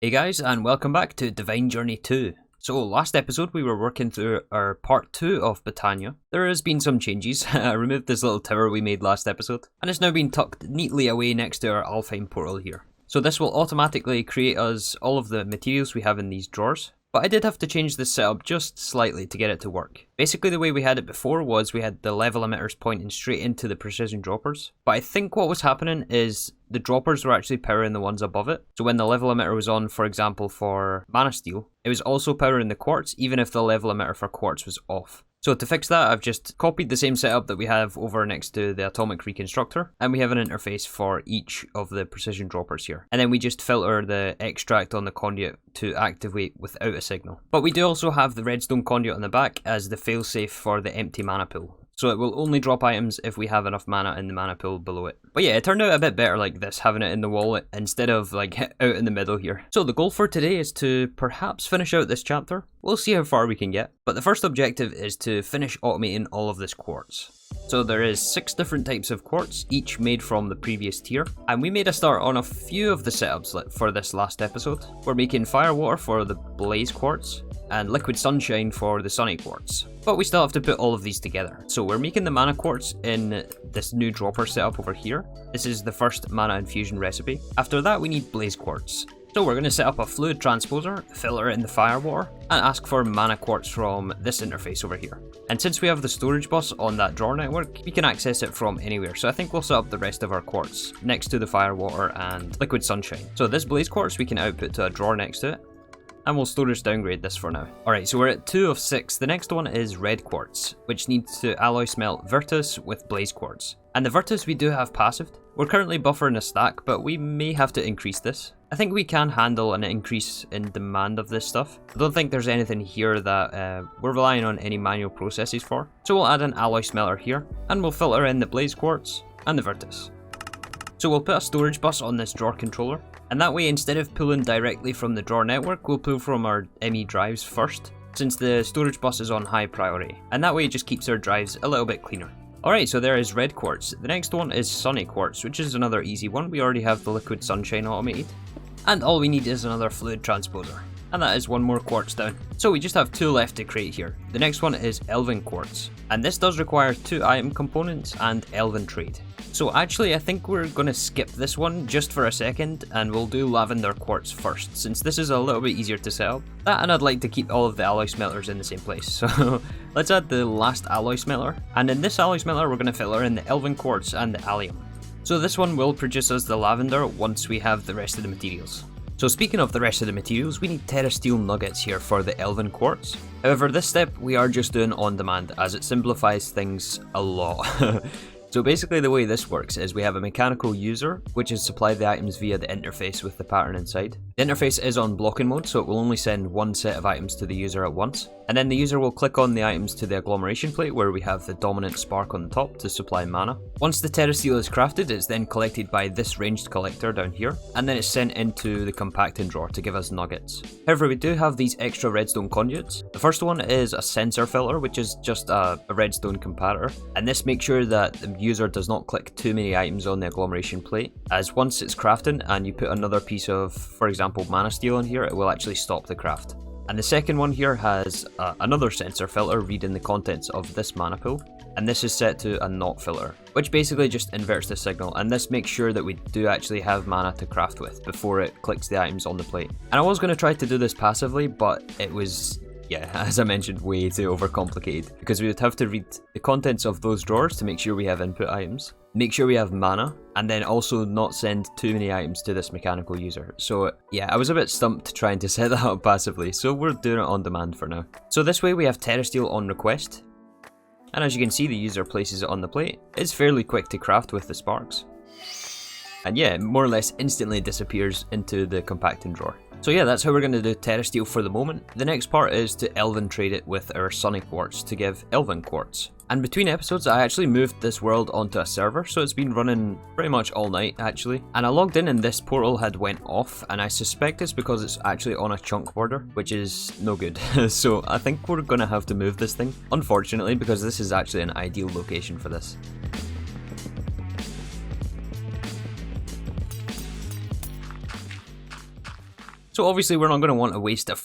Hey guys, and welcome back to Divine Journey 2. So last episode we were working through our part 2 of Botania. There has been some changes. I removed this little tower we made last episode, and it's now been tucked neatly away next to our Alfheim Portal here. So this will automatically create us all of the materials we have in these drawers. But I did have to change this setup just slightly to get it to work. Basically the way we had it before was we had the level emitters pointing straight into the precision droppers. But I think what was happening is the droppers were actually powering the ones above it. So when the level emitter was on, for example, for Mana Steel, it was also powering the quartz even if the level emitter for quartz was off. So to fix that, I've just copied the same setup that we have over next to the Atomic Reconstructor, and we have an interface for each of the precision droppers here. And then we just filter the extract on the conduit to activate without a signal. But we do also have the redstone conduit on the back as the failsafe for the empty mana pool. So it will only drop items if we have enough mana in the mana pool below it. But yeah, it turned out a bit better like this, having it in the wall instead of like out in the middle here. So the goal for today is to perhaps finish out this chapter. We'll see how far we can get. But the first objective is to finish automating all of this quartz. So there is 6 different types of quartz, each made from the previous tier. And we made a start on a few of the setups for this last episode. We're making fire water for the blaze quartz, and liquid sunshine for the sunny quartz. But we still have to put all of these together. So we're making the mana quartz in this new dropper setup over here. This is the first mana infusion recipe. After that we need blaze quartz. So we're going to set up a fluid transposer, filter in the fire water, and ask for mana quartz from this interface over here. And since we have the storage bus on that drawer network, we can access it from anywhere. So I think we'll set up the rest of our quartz next to the fire water and liquid sunshine. So this blaze quartz we can output to a drawer next to it. And we'll storage downgrade this for now. Alright, so we're at 2 of 6. The next one is red quartz, which needs to alloy smelt Virtus with blaze quartz. And the Virtus we do have passived. We're currently buffering a stack, but we may have to increase this. I think we can handle an increase in demand of this stuff. I don't think there's anything here that we're relying on any manual processes for. So we'll add an alloy smelter here, and we'll filter in the blaze quartz and the Virtus. So we'll put a storage bus on this drawer controller. And that way, instead of pulling directly from the drawer network, we'll pull from our ME drives first, since the storage bus is on high priority. And that way it just keeps our drives a little bit cleaner. Alright, so there is red quartz. The next one is sunny quartz, which is another easy one. We already have the liquid sunshine automated. And all we need is another fluid transposer. And that is 1 more quartz down. So we just have 2 left to create here. The next one is elven quartz. And this does require 2 item components and elven trade. So actually I think we're going to skip this one just for a second, and we'll do lavender quartz first, since this is a little bit easier to set up. That, and I'd like to keep all of the alloy smelters in the same place. So let's add the last alloy smelter. And in this alloy smelter we're going to filter in the elven quartz and the allium. So this one will produce us the lavender once we have the rest of the materials. So speaking of the rest of the materials, we need Terrasteel nuggets here for the elven quartz. However, this step we are just doing on demand, as it simplifies things a lot. So basically the way this works is we have a mechanical user, which is supplied the items via the interface with the pattern inside. The interface is on blocking mode, so it will only send 1 set of items to the user at once. And then the user will click on the items to the agglomeration plate, where we have the dominant spark on the top to supply mana. Once the Terrasteel is crafted, it's then collected by this ranged collector down here, and then it's sent into the compacting drawer to give us nuggets. However, we do have these extra redstone conduits. The first one is a sensor filter, which is just a redstone comparator, and this makes sure that the user does not click too many items on the agglomeration plate, as once it's crafting and you put another piece of, for example, Mana Steel in here, it will actually stop the craft. And the second one here has another sensor filter reading the contents of this mana pool, and this is set to a not filter, which basically just inverts the signal, and this makes sure that we do actually have mana to craft with before it clicks the items on the plate. And I was going to try to do this passively, but it was, yeah, as I mentioned, way too overcomplicated, because we would have to read the contents of those drawers to make sure we have input items, make sure we have mana, and then also not send too many items to this mechanical user. So yeah, I was a bit stumped trying to set that up passively, so we're doing it on demand for now. So this way we have Terrasteel on request, and as you can see the user places it on the plate. It's fairly quick to craft with the sparks. And yeah, it more or less instantly disappears into the compacting drawer. So yeah, that's how we're going to do Terrasteel for the moment. The next part is to elven trade it with our sunny quartz to give elven quartz. And between episodes I actually moved this world onto a server, so it's been running pretty much all night actually. And I logged in and this portal had went off, and I suspect it's because it's actually on a chunk border, which is no good. So I think we're going to have to move this thing, unfortunately, because this is actually an ideal location for this. So obviously we're not going to want to waste a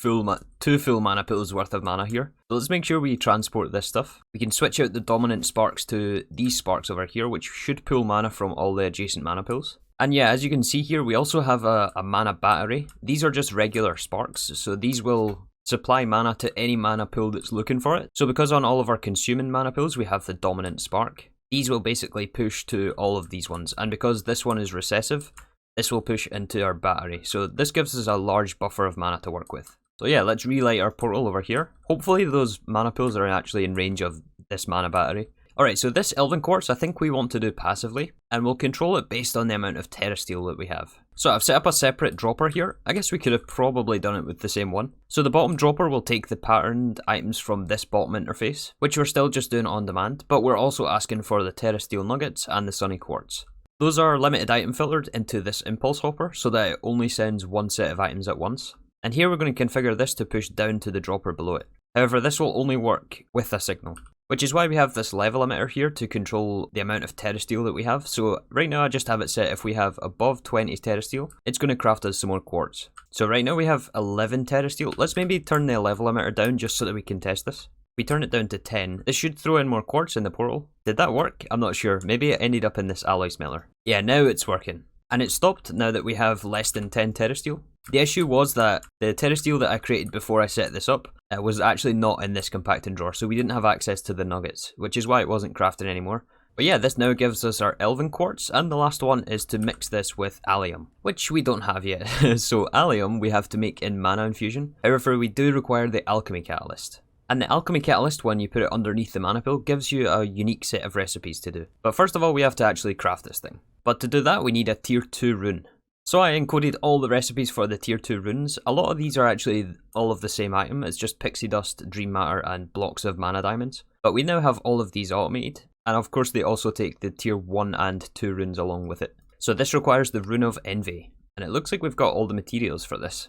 two full mana pools worth of mana here. So let's make sure we transport this stuff. We can switch out the dominant sparks to these sparks over here, which should pull mana from all the adjacent mana pools. And yeah, as you can see here, we also have a mana battery. These are just regular sparks, so these will supply mana to any mana pool that's looking for it. So because on all of our consuming mana pools we have the dominant spark, these will basically push to all of these ones. And because this one is recessive, this will push into our battery. So this gives us a large buffer of mana to work with. So yeah, let's relight our portal over here. Hopefully those mana pools are actually in range of this mana battery. Alright, so this Lavender Quartz I think we want to do passively, and we'll control it based on the amount of Terrasteel that we have. So I've set up a separate dropper here. I guess we could have probably done it with the same one. So the bottom dropper will take the patterned items from this bottom interface, which we're still just doing on demand, but we're also asking for the Terrasteel nuggets and the Sunny Quartz. Those are limited item filtered into this impulse hopper so that it only sends one set of items at once. And here we're going to configure this to push down to the dropper below it. However, this will only work with a signal, which is why we have this level emitter here to control the amount of Terrasteel that we have. So right now I just have it set if we have above 20 Terrasteel, it's going to craft us some more quartz. So right now we have 11 Terrasteel. Let's maybe turn the level emitter down just so that we can test this. We turn it down to 10. This should throw in more quartz in the portal. Did that work? I'm not sure. Maybe it ended up in this alloy smelter. Yeah, now it's working. And it stopped now that we have less than 10 Terrasteel. The issue was that the Terrasteel that I created before I set this up was actually not in this compacting drawer, so we didn't have access to the nuggets, which is why it wasn't crafting anymore. But yeah, this now gives us our Elven Quartz, and the last one is to mix this with Allium, which we don't have yet. So Allium we have to make in Mana Infusion. However, we do require the Alchemy Catalyst. And the Alchemy Catalyst, when you put it underneath the mana pool, gives you a unique set of recipes to do. But first of all, we have to actually craft this thing. But to do that, we need a tier 2 rune. So I encoded all the recipes for the tier 2 runes. A lot of these are actually all of the same item. It's just pixie dust, dream matter, and blocks of mana diamonds. But we now have all of these automated. And of course, they also take the tier 1 and 2 runes along with it. So this requires the Rune of Envy. And it looks like we've got all the materials for this.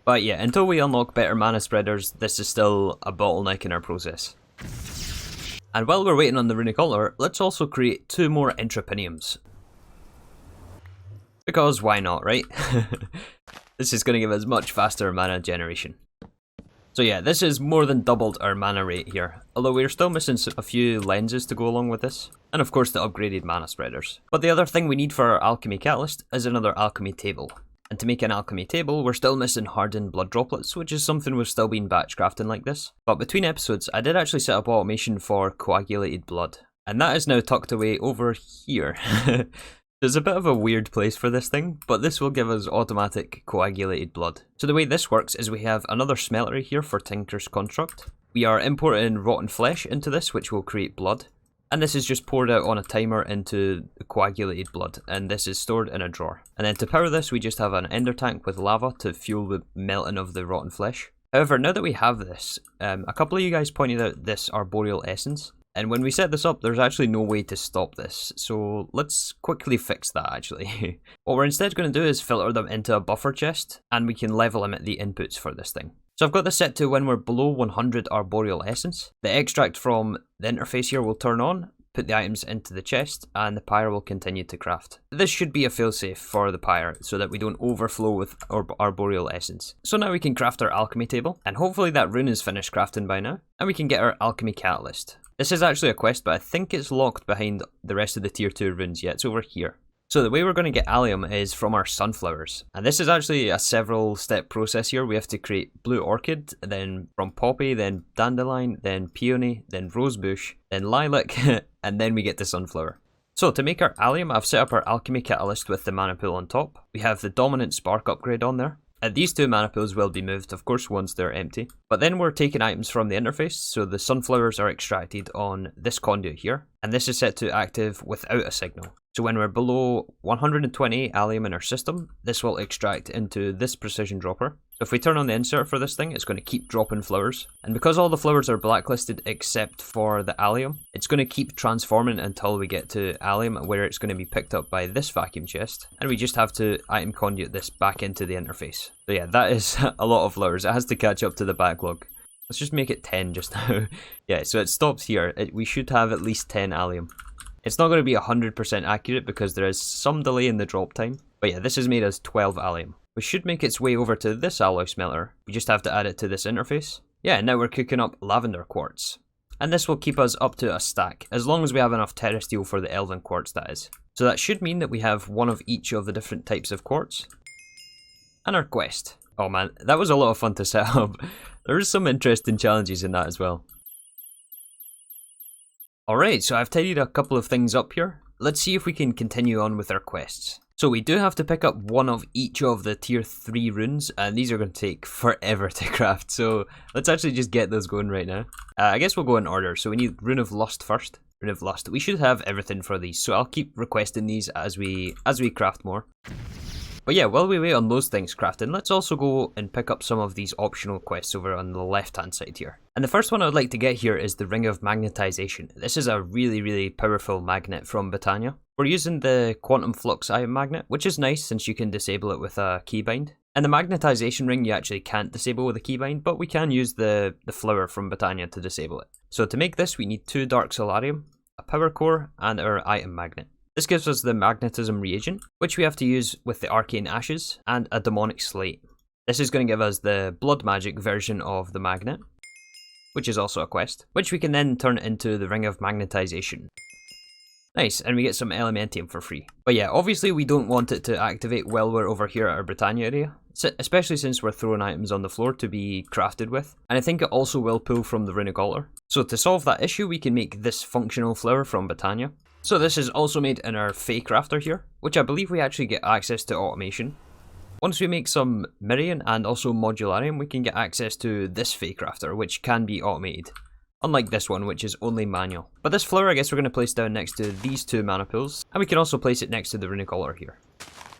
But yeah, until we unlock better mana spreaders, this is still a bottleneck in our process. And while we're waiting on the Runic Altar, let's also create 2 more Intrapiniums. Because why not, right? This is going to give us much faster mana generation. So yeah, this is more than doubled our mana rate here, although we're still missing a few lenses to go along with this, and of course the upgraded mana spreaders. But the other thing we need for our Alchemy Catalyst is another Alchemy Table. And to make an Alchemy Table, we're still missing hardened blood droplets, which is something we've still been batch crafting like this. But between episodes, I did actually set up automation for coagulated blood. And that is now tucked away over here. There's a bit of a weird place for this thing, but this will give us automatic coagulated blood. So the way this works is we have another smeltery here for Tinker's Construct. We are importing rotten flesh into this, which will create blood. And this is just poured out on a timer into the coagulated blood, and this is stored in a drawer. And then to power this, we just have an ender tank with lava to fuel the melting of the rotten flesh. However, now that we have this, a couple of you guys pointed out this arboreal essence. And when we set this up, there's actually no way to stop this. So let's quickly fix that actually. What we're instead going to do is filter them into a buffer chest, and we can level limit the inputs for this thing. So I've got this set to when we're below 100 arboreal essence. The extract from the interface here will turn on, put the items into the chest, and the pyre will continue to craft. This should be a failsafe for the pyre so that we don't overflow with arboreal essence. So now we can craft our alchemy table, and hopefully that rune is finished crafting by now, and we can get our alchemy catalyst. This is actually a quest, but I think it's locked behind the rest of the tier 2 runes. Yeah, it's over here. So the way we're going to get allium is from our sunflowers. And this is actually a several step process here. We have to create blue orchid, then from poppy, then dandelion, then peony, then rosebush, then lilac, and then we get the sunflower. So to make our allium, I've set up our alchemy catalyst with the mana pool on top. We have the dominant spark upgrade on there. These 2 mana pools will be moved, of course, once they're empty. But then we're taking items from the interface, so the sunflowers are extracted on this conduit here. And this is set to active without a signal. So when we're below 120 allium in our system, this will extract into this precision dropper. So if we turn on the insert for this thing, it's going to keep dropping flowers. And because all the flowers are blacklisted except for the allium, it's going to keep transforming until we get to allium, where it's going to be picked up by this vacuum chest. And we just have to item conduit this back into the interface. So yeah, that is a lot of flowers. It has to catch up to the backlog. Let's just make it 10 just now. Yeah, so it stops here. We should have at least 10 allium. It's not going to be 100% accurate because there is some delay in the drop time. But yeah, this has made us 12 allium. which should make its way over to this alloy smelter. We just have to add it to this interface. Yeah, now we're cooking up Lavender Quartz. And this will keep us up to a stack, as long as we have enough Terrasteel for the Elven Quartz, that is. So that should mean that we have one of each of the different types of quartz. And our quest. Oh man, that was a lot of fun to set up. There was some interesting challenges in that as well. Alright, so I've tidied a couple of things up here. Let's see if we can continue on with our quests. So we do have to pick up one of each of the tier 3 runes, and these are going to take forever to craft, so let's actually just get those going right now. I guess we'll go in order. So we need Rune of Lust first. Rune of Lust. We should have everything for these, so I'll keep requesting these as we craft more. But yeah, while we wait on those things crafting, let's also go and pick up some of these optional quests over on the left hand side here. And the first one I would like to get here is the Ring of Magnetization. This is a really powerful magnet from Botania. We're using the Quantum Flux Ion Magnet, which is nice since you can disable it with a keybind. And the Magnetization Ring you actually can't disable with a keybind, but we can use the flower from Botania to disable it. So to make this we need 2 Dark Solarium, a Power Core, and our Item Magnet. This gives us the Magnetism Reagent, which we have to use with the Arcane Ashes, and a Demonic Slate. This is going to give us the Blood Magic version of the magnet, which is also a quest, which we can then turn into the Ring of Magnetization. Nice, and we get some Elementium for free. But yeah, obviously we don't want it to activate while we're over here at our Botania area, especially since we're throwing items on the floor to be crafted with, and I think it also will pull from the Runic Altar. So to solve that issue, we can make this functional flower from Botania. So this is also made in our Fey Crafter here, which I believe we actually get access to automation. Once we make some Mirian and also Modularium, we can get access to this Fey Crafter, which can be automated. Unlike this one, which is only manual. But this flower I guess we're going to place down next to these 2 mana pools, and we can also place it next to the Runic Altar here.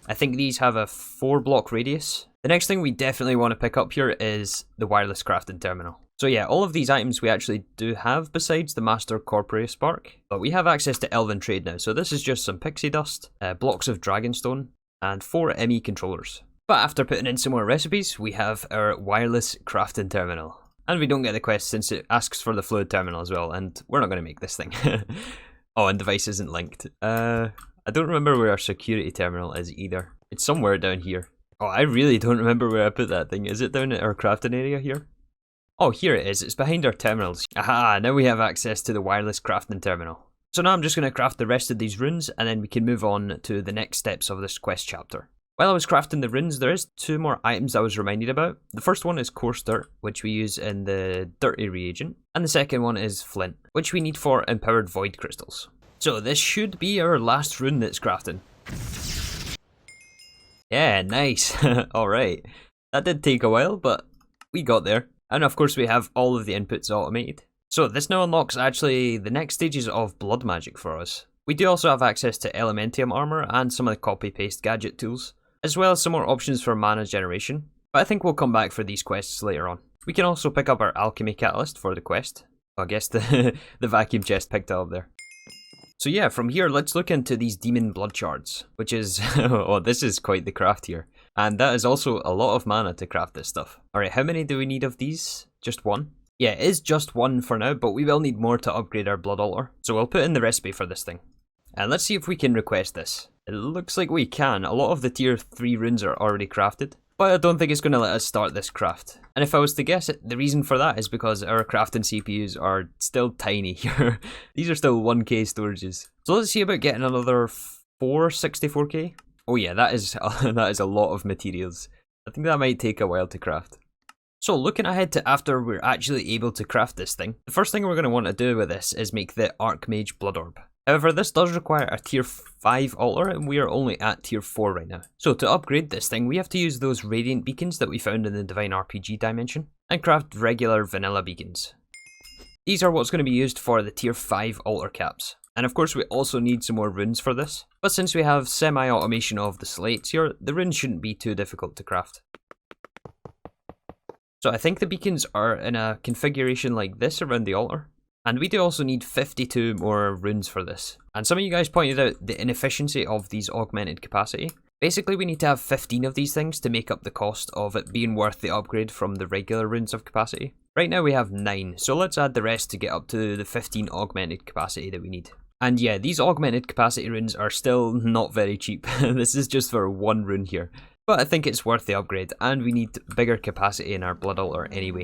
I think these have a 4 block radius. The next thing we definitely want to pick up here is the wireless crafting terminal. So yeah, all of these items we actually do have besides the Master Corporeal Spark, but we have access to Elven Trade now, so this is just some pixie dust, blocks of Dragonstone, and 4 ME controllers. But after putting in some more recipes, we have our wireless crafting terminal. And we don't get the quest since it asks for the fluid terminal as well, and we're not going to make this thing. Oh, and device isn't linked. I don't remember where our security terminal is either. It's somewhere down here. Oh, I really don't remember where I put that thing. Is it down at our crafting area here? Oh, here it is. It's behind our terminals. Aha, now we have access to the wireless crafting terminal. So now I'm just going to craft the rest of these runes, and then we can move on to the next steps of this quest chapter. While I was crafting the runes, there is 2 more items I was reminded about. The first one is Coarse Dirt, which we use in the Dirty reagent. And the second one is Flint, which we need for Empowered Void Crystals. So this should be our last rune that's crafting. Yeah, nice. Alright. That did take a while, but we got there. And of course we have all of the inputs automated. So this now unlocks actually the next stages of blood magic for us. We do also have access to Elementium armor and some of the copy-paste gadget tools, as well as some more options for mana generation, but I think we'll come back for these quests later on. We can also pick up our Alchemy Catalyst for the quest. I guess the vacuum chest picked up there. So yeah, from here let's look into these demon blood shards, which is, oh, this is quite the craft here. And that is also a lot of mana to craft this stuff. Alright, how many do we need of these? Just 1? Yeah, it is just 1 for now, but we will need more to upgrade our blood altar. So we'll put in the recipe for this thing. And let's see if we can request this. It looks like we can. A lot of the tier 3 runes are already crafted, but I don't think it's going to let us start this craft. And if I was to guess it, the reason for that is because our crafting CPUs are still tiny here. These are still 1k storages. So let's see about getting another 4 64k. Oh yeah, that is a lot of materials. I think that might take a while to craft. So looking ahead to after we're actually able to craft this thing, the first thing we're going to want to do with this is make the Archmage Blood Orb. However, this does require a tier 5 altar, and we are only at tier 4 right now. So to upgrade this thing, we have to use those radiant beacons that we found in the Divine RPG dimension, and craft regular vanilla beacons. These are what's going to be used for the tier 5 altar caps. And of course we also need some more runes for this, but since we have semi-automation of the slates here, the runes shouldn't be too difficult to craft. So I think the beacons are in a configuration like this around the altar. And we do also need 52 more runes for this. And some of you guys pointed out the inefficiency of these augmented capacity. Basically we need to have 15 of these things to make up the cost of it being worth the upgrade from the regular runes of capacity. Right now we have 9, so let's add the rest to get up to the 15 augmented capacity that we need. And yeah, these augmented capacity runes are still not very cheap. This is just for 1 rune here. but I think it's worth the upgrade, and we need bigger capacity in our Blood Altar anyway.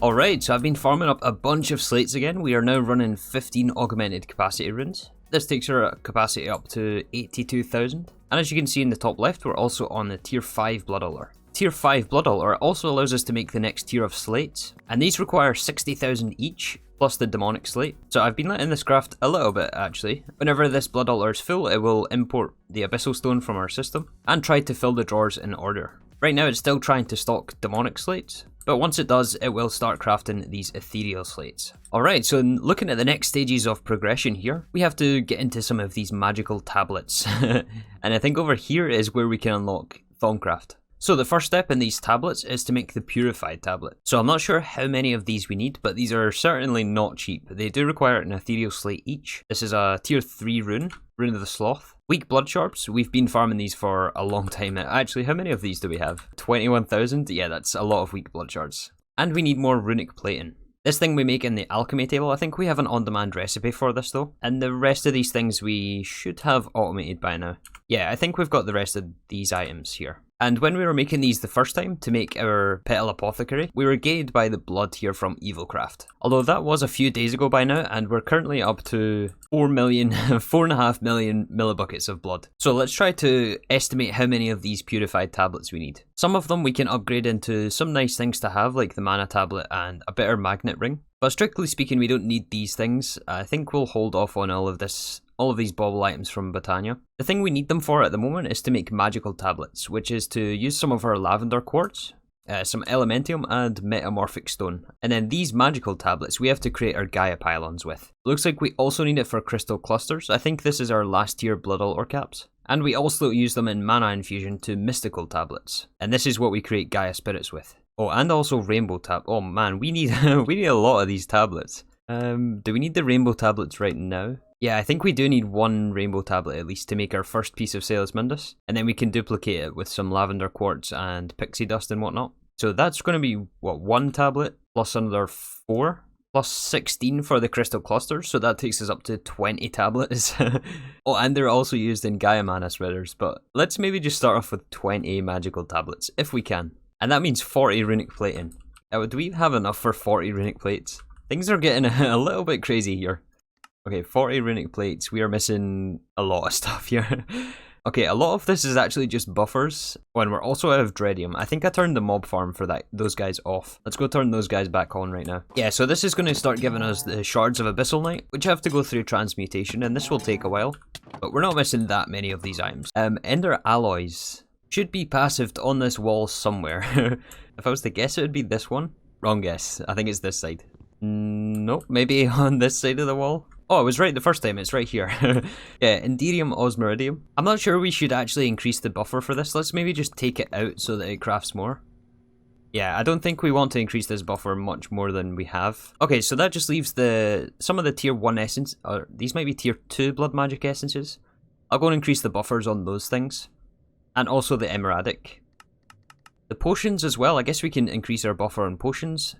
Alright, so I've been farming up a bunch of slates again. We are now running 15 augmented capacity runes. This takes our capacity up to 82,000. And as you can see in the top left, we're also on the tier 5 Blood Altar. Tier 5 Blood Altar also allows us to make the next tier of slates, and these require 60,000 each, plus the demonic slate. So I've been letting this craft a little bit actually. Whenever this Blood Altar is full, it will import the Abyssal Stone from our system, and try to fill the drawers in order. Right now it's still trying to stock demonic slates, but once it does, it will start crafting these ethereal slates. Alright, so looking at the next stages of progression here, we have to get into some of these magical tablets. And I think over here is where we can unlock Thaumcraft. So the first step in these tablets is to make the Purified tablet. So I'm not sure how many of these we need, but these are certainly not cheap. They do require an ethereal slate each. This is a tier 3 rune, Rune of the Sloth. Weak blood shards, we've been farming these for a long time now. Actually, how many of these do we have? 21,000? Yeah, that's a lot of weak blood shards. And we need more runic plating. This thing we make in the Alchemy Table, I think we have an on-demand recipe for this though. And the rest of these things we should have automated by now. Yeah, I think we've got the rest of these items here. And when we were making these the first time to make our Petal Apothecary, we were gated by the blood here from Evilcraft. Although that was a few days ago by now, and we're currently up to 4.5 million millibuckets of blood. So let's try to estimate how many of these purified tablets we need. Some of them we can upgrade into some nice things to have, like the mana tablet and a better magnet ring. But strictly speaking, we don't need these things. I think we'll hold off on all of these bauble items from Botania. The thing we need them for at the moment is to make magical tablets, which is to use some of our Lavender Quartz, some Elementium and Metamorphic Stone. And then these magical tablets we have to create our Gaia Pylons with. Looks like we also need it for crystal clusters. I think this is our last tier Blood Altar caps. And we also use them in Mana Infusion to mystical tablets. And this is what we create Gaia Spirits with. Oh, and also Rainbow Tab. Oh man, we need we need a lot of these tablets. Do we need the Rainbow Tablets right now? Yeah, I think we do need one Rainbow Tablet at least to make our first piece of Salus Mundus. And then we can duplicate it with some Lavender Quartz and Pixie Dust and whatnot. So that's going to be, what, 1 tablet plus another 4? Plus 16 for the crystal clusters, so that takes us up to 20 tablets. Oh, and they're also used in Gaia Mana Spreaders, but let's maybe just start off with 20 magical tablets, if we can. And that means 40 runic plating. Now, do we have enough for 40 runic plates? Things are getting a little bit crazy here. Okay, 40 runic plates. We are missing a lot of stuff here. Okay, a lot of this is actually just buffers. When we're also out of Dreadium. I think I turned the mob farm for those guys off. Let's go turn those guys back on right now. Yeah, so this is going to start giving us the Shards of Abyssal Night, which have to go through transmutation, and this will take a while. But we're not missing that many of these items. Ender Alloys should be passived on this wall somewhere. If I was to guess, it would be this one. Wrong guess. I think it's this side. Nope, maybe on this side of the wall. Oh, I was right the first time, it's right here. Yeah, Enderium Osmeridium. I'm not sure we should actually increase the buffer for this. Let's maybe just take it out so that it crafts more. Yeah, I don't think we want to increase this buffer much more than we have. Okay, so that just leaves some of the tier 1 essence, or these might be tier 2 blood magic essences. I'll go and increase the buffers on those things. And also the Emeradic. The potions as well, I guess we can increase our buffer on potions.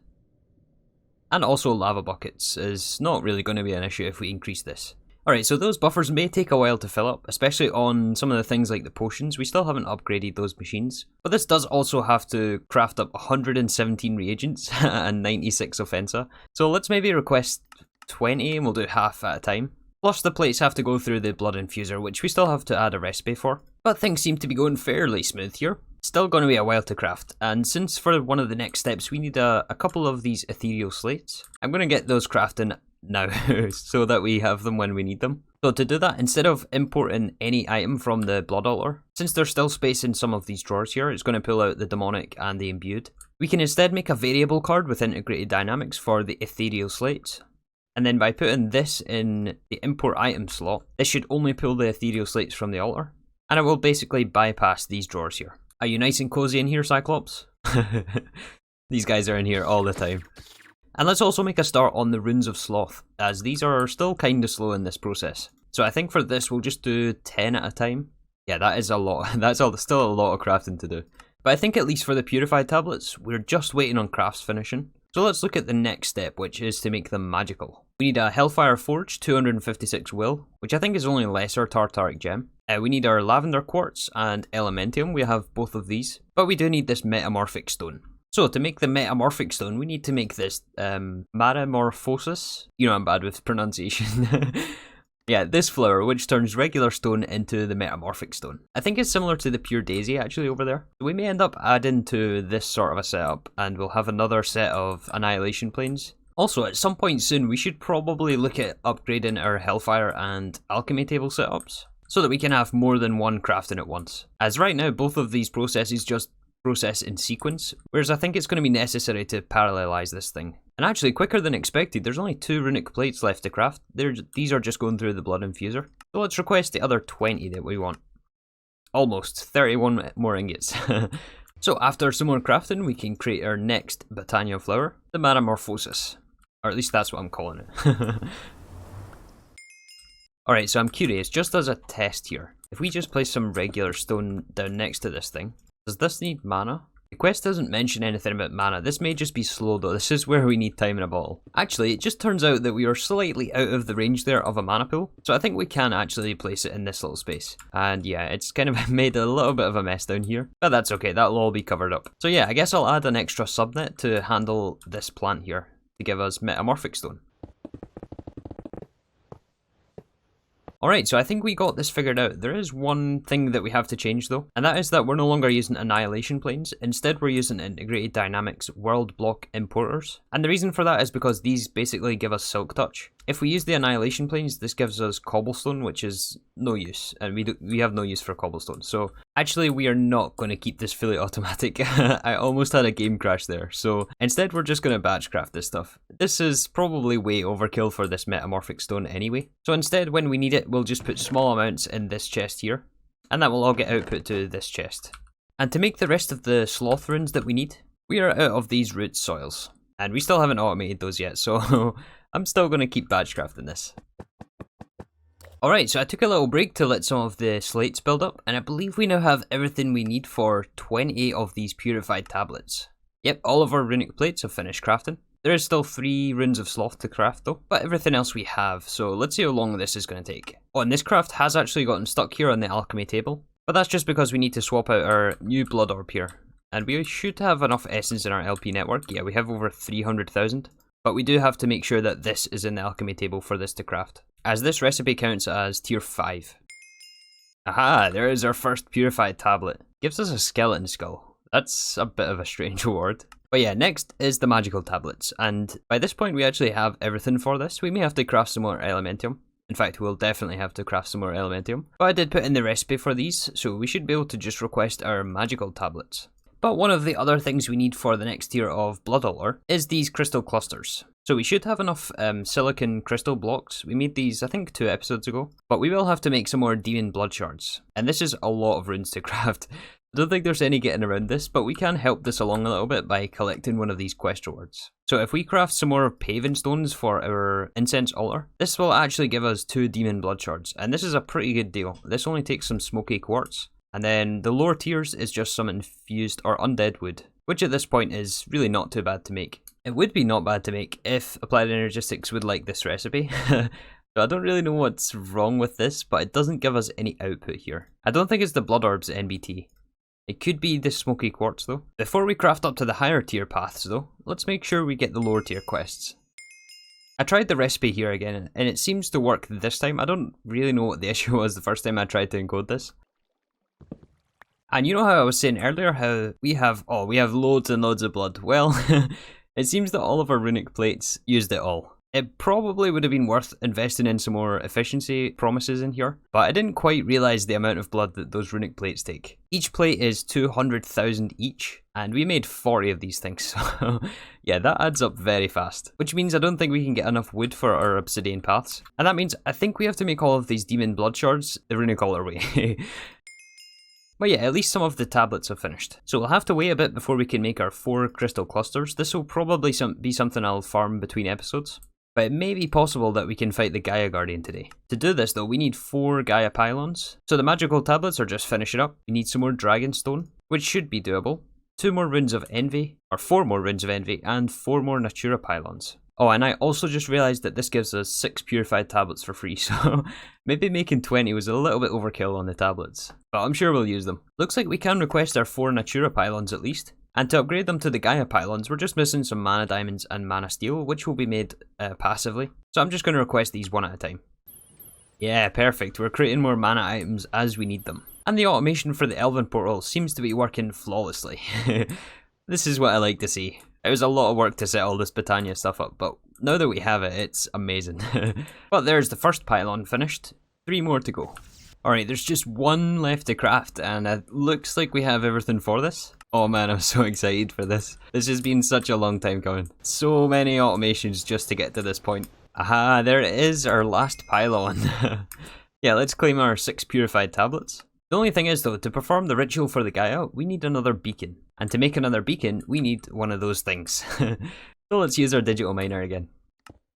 And also lava buckets is not really going to be an issue if we increase this. Alright, so those buffers may take a while to fill up, especially on some of the things like the potions. We still haven't upgraded those machines. But this does also have to craft up 117 reagents and 96 offensa. So let's maybe request 20 and we'll do half at a time. Plus the plates have to go through the blood infuser, which we still have to add a recipe for. But things seem to be going fairly smooth here. Still going to be a while to craft, and since for one of the next steps we need a couple of these ethereal slates, I'm going to get those crafting now so that we have them when we need them. So to do that, instead of importing any item from the Blood Altar, since there's still space in some of these drawers here, it's going to pull out the demonic and the imbued. We can instead make a variable card with integrated dynamics for the ethereal slates. And then by putting this in the import item slot, this should only pull the ethereal slates from the altar. And it will basically bypass these drawers here. Are you nice and cozy in here, Cyclops? These guys are in here all the time. And let's also make a start on the Runes of Sloth, as these are still kinda slow in this process. So I think for this we'll just do 10 at a time. Yeah, that is a lot. That's still a lot of crafting to do. But I think at least for the Purified tablets, we're just waiting on crafts finishing. So let's look at the next step, which is to make them magical. We need a Hellfire Forge, 256 will, which I think is only lesser Tartaric gem. We need our Lavender Quartz and Elementium, we have both of these. But we do need this Metamorphic Stone. So to make the Metamorphic Stone, we need to make this Metamorphosis. You know I'm bad with pronunciation. Yeah, this flower, which turns regular stone into the Metamorphic Stone. I think it's similar to the Pure Daisy actually over there. We may end up adding to this sort of a setup, and we'll have another set of Annihilation Planes. Also, at some point soon, we should probably look at upgrading our Hellfire and Alchemy Table setups, so that we can have more than one crafting at once. As right now, both of these processes just process in sequence, whereas I think it's going to be necessary to parallelize this thing. And actually, quicker than expected, there's only 2 runic plates left to craft. These are just going through the blood infuser. So let's request the other 20 that we want. Almost, 31 more ingots. So after some more crafting, we can create our next Botania flower, the Metamorphosis. Or at least that's what I'm calling it. Alright, so I'm curious, just as a test here, if we just place some regular stone down next to this thing, does this need mana? The quest doesn't mention anything about mana. This may just be slow though. This is where we need time in a bottle. Actually, it just turns out that we are slightly out of the range there of a mana pool. So I think we can actually place it in this little space. And yeah, it's kind of made a little bit of a mess down here. But that's okay, that'll all be covered up. So yeah, I guess I'll add an extra subnet to handle this plant here to give us Metamorphic Stone. Alright, so I think we got this figured out. There is one thing that we have to change though, and that is that we're no longer using Annihilation Planes. Instead, we're using Integrated Dynamics World Block Importers. And the reason for that is because these basically give us Silk Touch. If we use the Annihilation Planes, this gives us Cobblestone, which is no use, and we have no use for Cobblestone. So actually, we are not going to keep this fully automatic. I almost had a game crash there. So instead, we're just going to batch craft this stuff. This is probably way overkill for this Metamorphic Stone anyway. So instead, when we need it, we'll just put small amounts in this chest here, and that will all get output to this chest. And to make the rest of the sloth runes that we need, we are out of these root soils, and we still haven't automated those yet, so I'm still going to keep batch crafting this. Alright, so I took a little break to let some of the slates build up, and I believe we now have everything we need for 28 of these Purified tablets. Yep, all of our runic plates have finished crafting. There is still 3 runes of sloth to craft though, but everything else we have, so let's see how long this is going to take. Oh, and this craft has actually gotten stuck here on the alchemy table, but that's just because we need to swap out our new blood orb here. And we should have enough essence in our LP network. Yeah, we have over 300,000, but we do have to make sure that this is in the alchemy table for this to craft, as this recipe counts as tier 5. Aha, there is our first purified tablet. Gives us a skeleton skull. That's a bit of a strange award. But yeah, next is the magical tablets, and by this point we actually have everything for this. We may have to craft some more Elementium. In fact, we'll definitely have to craft some more Elementium. But I did put in the recipe for these, so we should be able to just request our magical tablets. But one of the other things we need for the next tier of Blood Altar is these crystal clusters. So we should have enough silicon crystal blocks. We made these, I think, 2 episodes ago. But we will have to make some more demon blood shards. And this is a lot of runes to craft. I don't think there's any getting around this, but we can help this along a little bit by collecting one of these quest rewards. So if we craft some more paving stones for our incense altar, this will actually give us 2 demon blood shards. And this is a pretty good deal. This only takes some smoky quartz. And then the lower tiers is just some infused or undead wood, which at this point is really not too bad to make. It would be not bad to make if Applied Energistics would like this recipe. So I don't really know what's wrong with this, but it doesn't give us any output here. I don't think it's the Blood Orb's NBT. It could be the smoky quartz though. Before we craft up to the higher tier paths though, let's make sure we get the lower tier quests. I tried the recipe here again, and it seems to work this time. I don't really know what the issue was the first time I tried to encode this. And you know how I was saying earlier how we have loads and loads of blood? Well, it seems that all of our runic plates used it all. It probably would have been worth investing in some more efficiency promises in here, but I didn't quite realise the amount of blood that those runic plates take. Each plate is 200,000 each, and we made 40 of these things, so yeah, that adds up very fast. Which means I don't think we can get enough wood for our obsidian paths, and that means I think we have to make all of these demon blood shards the Runic Altar way. But yeah, at least some of the tablets have finished. So we'll have to wait a bit before we can make our 4 crystal clusters. This will probably be something I'll farm between episodes. But it may be possible that we can fight the Gaia Guardian today. To do this though, we need 4 Gaia Pylons. So the magical tablets are just finishing up. We need some more Dragon Stone, which should be doable. 2 more Runes of Envy, or 4 more Runes of Envy, and 4 more Natura Pylons. Oh, and I also just realised that this gives us 6 Purified tablets for free, so maybe making 20 was a little bit overkill on the tablets. But I'm sure we'll use them. Looks like we can request our 4 Natura Pylons at least. And to upgrade them to the Gaia Pylons, we're just missing some Mana Diamonds and Mana Steel, which will be made passively. So I'm just going to request these one at a time. Yeah, perfect. We're creating more mana items as we need them. And the automation for the Alchemy Portal seems to be working flawlessly. This is what I like to see. It was a lot of work to set all this Botania stuff up, but now that we have it, it's amazing. But there's the first pylon finished. 3 more to go. Alright, there's just 1 left to craft, and it looks like we have everything for this. Oh man, I'm so excited for this. This has been such a long time coming. So many automations just to get to this point. Aha, there it is, our last pylon. Yeah, let's claim our 6 purified tablets. The only thing is though, to perform the ritual for the Gaia, we need another beacon. And to make another beacon, we need one of those things. So let's use our digital miner again.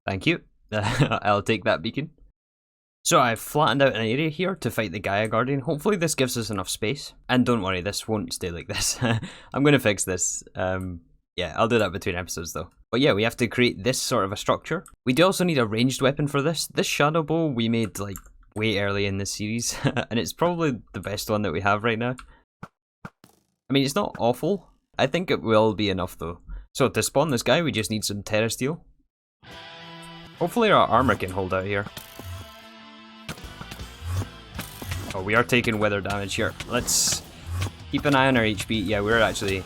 Thank you. I'll take that beacon. So I've flattened out an area here to fight the Gaia Guardian. Hopefully this gives us enough space. And don't worry, this won't stay like this. I'm going to fix this. Yeah, I'll do that between episodes though. But yeah, we have to create this sort of a structure. We do also need a ranged weapon for this. This shadow bow we made like way early in this series. And it's probably the best one that we have right now. I mean, it's not awful. I think it will be enough though. So to spawn this guy, we just need some Terrasteel. Hopefully our armor can hold out here. Oh, we are taking weather damage here. Let's keep an eye on our HP. Yeah, we're actually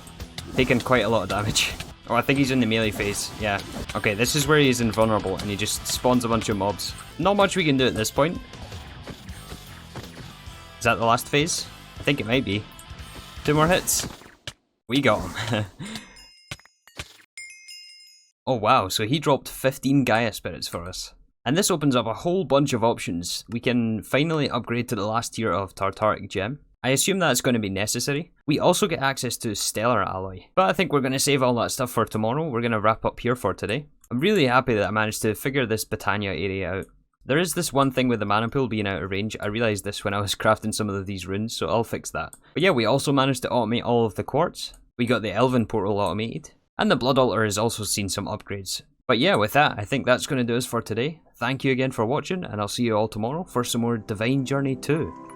taking quite a lot of damage. Oh, I think he's in the melee phase. Yeah. Okay, this is where he's invulnerable and he just spawns a bunch of mobs. Not much we can do at this point. Is that the last phase? I think it might be. 2 more hits. We got him. Oh wow, so he dropped 15 Gaia Spirits for us. And this opens up a whole bunch of options. We can finally upgrade to the last tier of Tartaric Gem. I assume that's going to be necessary. We also get access to Stellar Alloy. But I think we're going to save all that stuff for tomorrow. We're going to wrap up here for today. I'm really happy that I managed to figure this Botania area out. There is this one thing with the mana pool being out of range. I realised this when I was crafting some of these runes, so I'll fix that. But yeah, we also managed to automate all of the quartz. We got the Alchemy Portal automated. And the Blood Altar has also seen some upgrades. But yeah, with that, I think that's going to do us for today. Thank you again for watching, and I'll see you all tomorrow for some more Divine Journey 2.